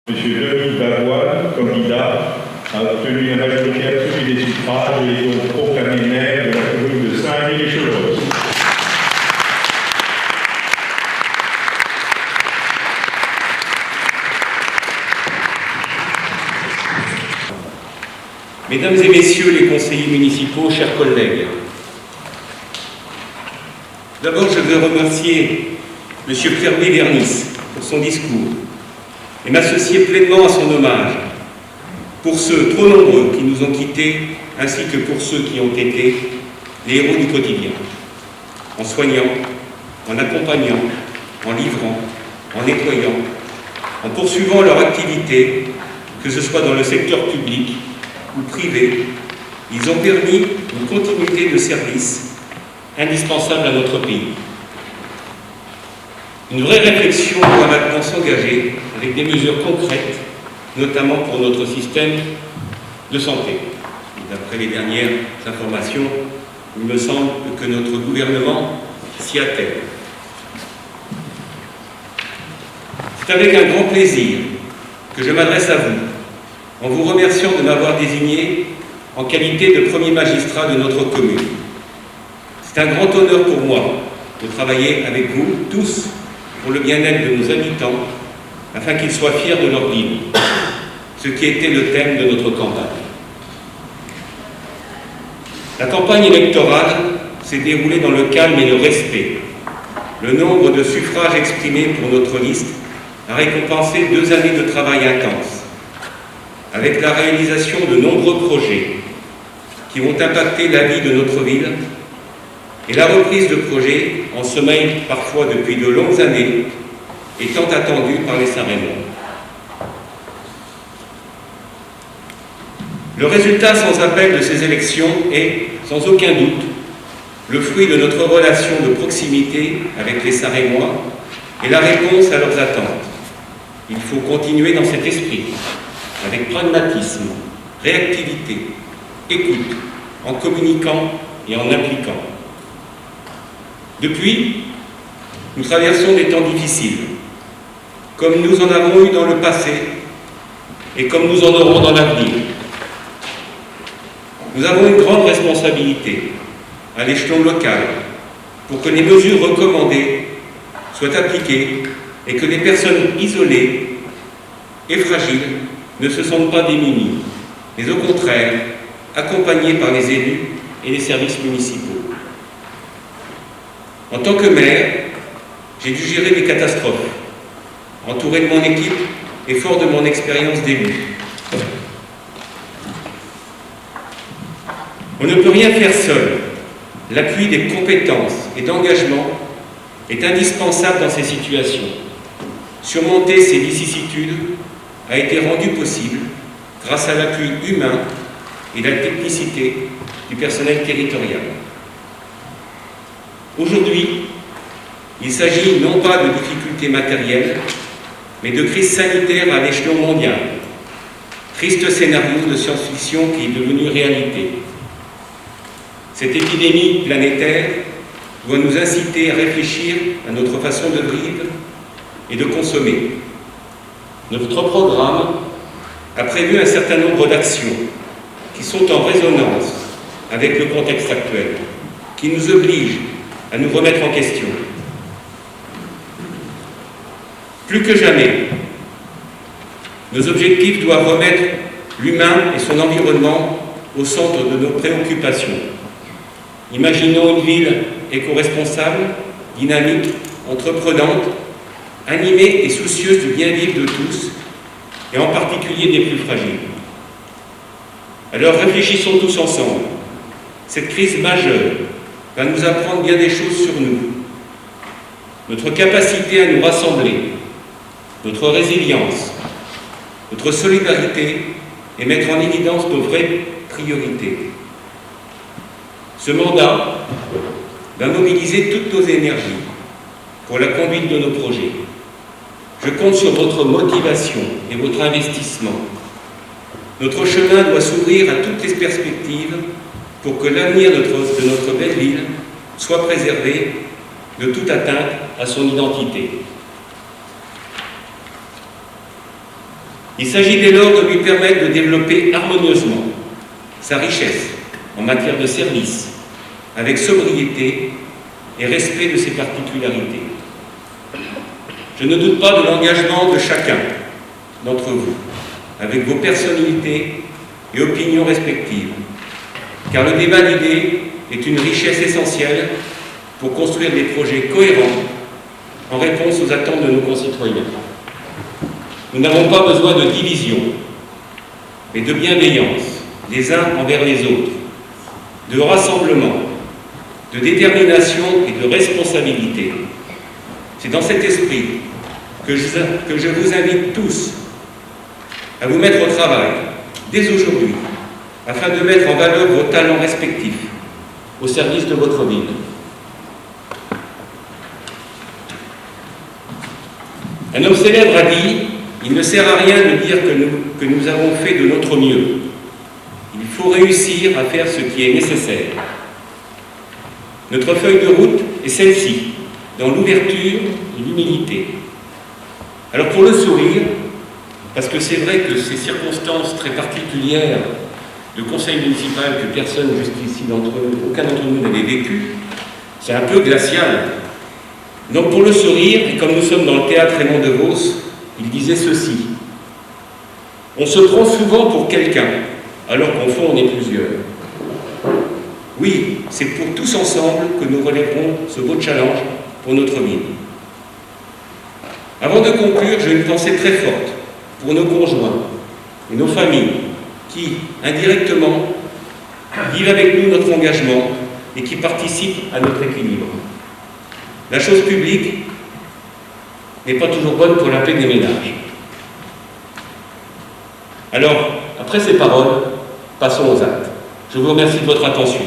Monsieur Denis Bavoine, candidat, a obtenu la majorité absolue des suffrages et est donc proclamé maire de la commune de Saint-Rémy-lès-Chevreuse. Mesdames et messieurs les conseillers municipaux, chers collègues, d'abord je veux remercier M. Pierre-Louis Vernis pour son discours et m'associer pleinement à son hommage pour ceux trop nombreux qui nous ont quittés ainsi que pour ceux qui ont été les héros du quotidien, en soignant, en accompagnant, en livrant, en nettoyant, en poursuivant leur activité, que ce soit dans le secteur public ou privé. Ils ont permis une continuité de service indispensable à notre pays. Une vraie réflexion doit maintenant s'engager avec des mesures concrètes, notamment pour notre système de santé. D'après les dernières informations, il me semble que notre gouvernement s'y attelle. C'est avec un grand plaisir que je m'adresse à vous, en vous remerciant de m'avoir désigné en qualité de premier magistrat de notre commune. C'est un grand honneur pour moi de travailler avec vous tous pour le bien-être de nos habitants, afin qu'ils soient fiers de leur ville, ce qui était le thème de notre campagne. La campagne électorale s'est déroulée dans le calme et le respect. Le nombre de suffrages exprimés pour notre liste a récompensé 2 années de travail intense, avec la réalisation de nombreux projets qui vont impacter la vie de notre ville et la reprise de projets en sommeil parfois depuis de longues années et tant attendus par les Saint-Rémois. Le résultat sans appel de ces élections est, sans aucun doute, le fruit de notre relation de proximité avec les Saint-Rémois et la réponse à leurs attentes. Il faut continuer dans cet esprit, avec pragmatisme, réactivité, écoute, en communiquant et en impliquant. Depuis, nous traversons des temps difficiles, comme nous en avons eu dans le passé et comme nous en aurons dans l'avenir. Nous avons une grande responsabilité à l'échelon local pour que les mesures recommandées soient appliquées et que les personnes isolées et fragiles ne se sentent pas démunies, mais au contraire accompagnées par les élus et les services municipaux. En tant que maire, j'ai dû gérer des catastrophes, entouré de mon équipe et fort de mon expérience d'élu. On ne peut rien faire seul. L'appui des compétences et d'engagement est indispensable dans ces situations. Surmonter ces vicissitudes a été rendu possible grâce à l'appui humain et la technicité du personnel territorial. Aujourd'hui, il s'agit non pas de difficultés matérielles, mais de crise sanitaire à l'échelon mondial. Triste scénario de science-fiction qui est devenu réalité. Cette épidémie planétaire doit nous inciter à réfléchir à notre façon de vivre et de consommer. Notre programme a prévu un certain nombre d'actions qui sont en résonance avec le contexte actuel, qui nous obligent à nous remettre en question. Plus que jamais, nos objectifs doivent remettre l'humain et son environnement au centre de nos préoccupations. Imaginons une ville éco-responsable, dynamique, entreprenante, animée et soucieuse du bien-vivre de tous, et en particulier des plus fragiles. Alors réfléchissons tous ensemble. Cette crise majeure va nous apprendre bien des choses sur nous. Notre capacité à nous rassembler, notre résilience, notre solidarité et mettre en évidence nos vraies priorités. Ce mandat va mobiliser toutes nos énergies pour la conduite de nos projets. Je compte sur votre motivation et votre investissement. Notre chemin doit s'ouvrir à toutes les perspectives pour que l'avenir de notre belle ville soit préservé de toute atteinte à son identité. Il s'agit dès lors de lui permettre de développer harmonieusement sa richesse en matière de services, avec sobriété et respect de ses particularités. Je ne doute pas de l'engagement de chacun d'entre vous, avec vos personnalités et opinions respectives, car le débat d'idées est une richesse essentielle pour construire des projets cohérents en réponse aux attentes de nos concitoyens. Nous n'avons pas besoin de division, mais de bienveillance les uns envers les autres, de rassemblement, de détermination et de responsabilité. C'est dans cet esprit que je vous invite tous à vous mettre au travail dès aujourd'hui, afin de mettre en valeur vos talents respectifs au service de votre ville. Un homme célèbre a dit « Il ne sert à rien de dire que nous avons fait de notre mieux. Il faut réussir à faire ce qui est nécessaire. » Notre feuille de route est celle-ci, dans l'ouverture et l'humilité. Alors pour le sourire, parce que c'est vrai que ces circonstances très particulières de conseil municipal que personne jusqu'ici aucun d'entre nous n'avait vécu, c'est un peu glacial. Donc pour le sourire, et comme nous sommes dans le théâtre Raymond DeVos, il disait ceci: on se prend souvent pour quelqu'un, alors qu'au fond on est plusieurs. Oui, c'est pour tous ensemble que nous relèverons ce beau challenge pour notre ville. Avant de conclure, j'ai une pensée très forte pour nos conjoints et nos familles qui, indirectement, vivent avec nous notre engagement et qui participent à notre équilibre. La chose publique n'est pas toujours bonne pour la paix des ménages. Alors, après ces paroles, passons aux actes. Je vous remercie de votre attention.